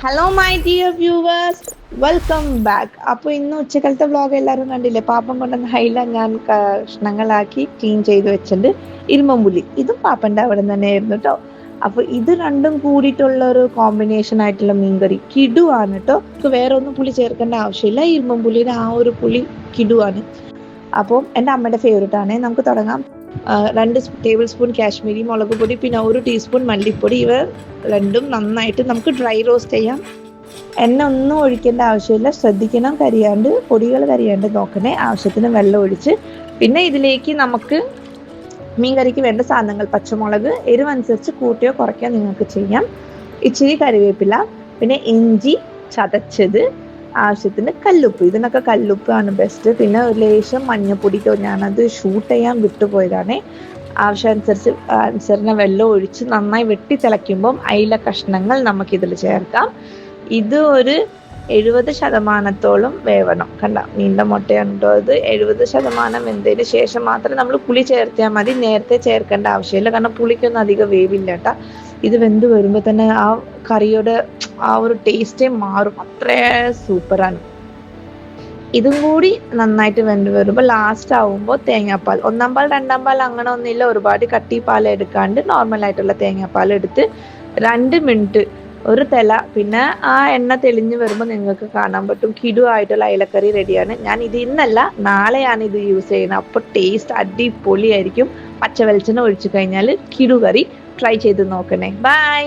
Hello my dear viewers, welcome back. അപ്പോൾ ഇന്ന് ഉച്ചക്കലത്തെ vlog എല്ലാവരും കണ്ടില്ലേ? പാപ്പൻ കൊണ്ടുവന്ന ഹൈല ഞാൻ കഷ്ണങ്ങളാക്കി ക്ലീൻ ചെയ്ത് വെച്ചിട്ടുണ്ട്. ഇരുമ്പുള്ളി ഇതും പാപ്പൻ്റെ അവിടെ നിന്ന് തന്നെയായിരുന്നു കേട്ടോ. അപ്പോൾ ഇത് രണ്ടും കൂടിയിട്ടുള്ള ഒരു കോമ്പിനേഷൻ ആയിട്ടുള്ള മീൻകറി കിടുവാണ് കേട്ടോ. നമുക്ക് വേറെ ഒന്നും പുളി ചേർക്കേണ്ട ആവശ്യമില്ല. ഇരുമ്പുള്ളിയുടെ ആ ഒരു പുളി കിടുവാണ്. അപ്പോൾ എൻ്റെ അമ്മയുടെ ഫേവറേറ്റ് ആണ്. നമുക്ക് തുടങ്ങാം. 2 ടേബിൾ സ്പൂൺ കാശ്മീരി മുളക് പൊടി, പിന്നെ 1 ടീസ്പൂൺ മല്ലിപ്പൊടി. ഇവ രണ്ടും നന്നായിട്ട് നമുക്ക് ഡ്രൈ റോസ്റ്റ് ചെയ്യാം. എണ്ണ ഒന്നും ഒഴിക്കേണ്ട ആവശ്യമില്ല. ശ്രദ്ധിക്കണം, പൊടികൾ കരിയാണ്ട് നോക്കണേ. ആവശ്യത്തിന് വെള്ളം ഒഴിച്ച് പിന്നെ ഇതിലേക്ക് നമുക്ക് മീൻ കറിക്ക് വേണ്ട സാധനങ്ങൾ: പച്ചമുളക്, എരിവനുസരിച്ച് കൂട്ടിയോ കുറയ്ക്കുകയോ നിങ്ങൾക്ക് ചെയ്യാം. ഇച്ചിരി കറിവേപ്പില, പിന്നെ ഇഞ്ചി ചതച്ചത്, ആവശ്യത്തിന് കല്ലുപ്പ്. ഇതിനൊക്കെ കല്ലുപ്പാണ് ബെസ്റ്റ്. പിന്നെ ഒരു ലേശം മഞ്ഞപ്പൊടിക്കോ, ഞാനത് ഷൂട്ട് ചെയ്യാൻ വിട്ടുപോയതാണ്. ആവശ്യാനുസരണം വെള്ളം ഒഴിച്ച് നന്നായി വെട്ടി തിളയ്ക്കുമ്പം അയില കഷ്ണങ്ങൾ നമുക്കിതിൽ ചേർക്കാം. ഇത് ഒരു 70% വേവണം. കണ്ട, നീണ്ട മുട്ടയാണ് കേട്ടോ. ഇത് 70% വെന്തതിന് ശേഷം മാത്രം നമ്മൾ പുളി ചേർത്തിയാൽ മതി. നേരത്തെ ചേർക്കേണ്ട ആവശ്യമില്ല, കാരണം പുളിക്കൊന്നും അധികം വേവില്ല കേട്ടോ. ഇത് വെന്ത് വരുമ്പോൾ തന്നെ ആ കറിയുടെ ആ ഒരു ടേസ്റ്റേ മാറും. അത്രേ സൂപ്പറാണ്. ഇതും കൂടി നന്നായിട്ട് വെന്ത് വരുമ്പോൾ ലാസ്റ്റ് ആവുമ്പോൾ തേങ്ങാപ്പാൽ, 1 പാൽ 2 പാൽ അങ്ങനെ ഒന്നുമില്ല. ഒരുപാട് കട്ടി പാൽ എടുക്കാണ്ട് നോർമലായിട്ടുള്ള തേങ്ങാപ്പാൽ എടുത്ത് 2 മിനിറ്റ് ഒരു തിള, പിന്നെ ആ എണ്ണ തെളിഞ്ഞ് വരുമ്പോൾ നിങ്ങൾക്ക് കാണാൻ പറ്റും കിടുവായിട്ടുള്ള അയലക്കറി റെഡിയാണ്. ഞാൻ ഇത് ഇന്നല്ല, നാളെയാണ് ഇത് യൂസ് ചെയ്യുന്നത്. അപ്പോൾ ടേസ്റ്റ് അടിപൊളിയായിരിക്കും. പച്ച വെളിച്ചെണ്ണ ഒഴിച്ചു കഴിഞ്ഞാൽ കിടു കറി ട്രൈ ചെയ്ത് നോക്കണേ. ബൈ.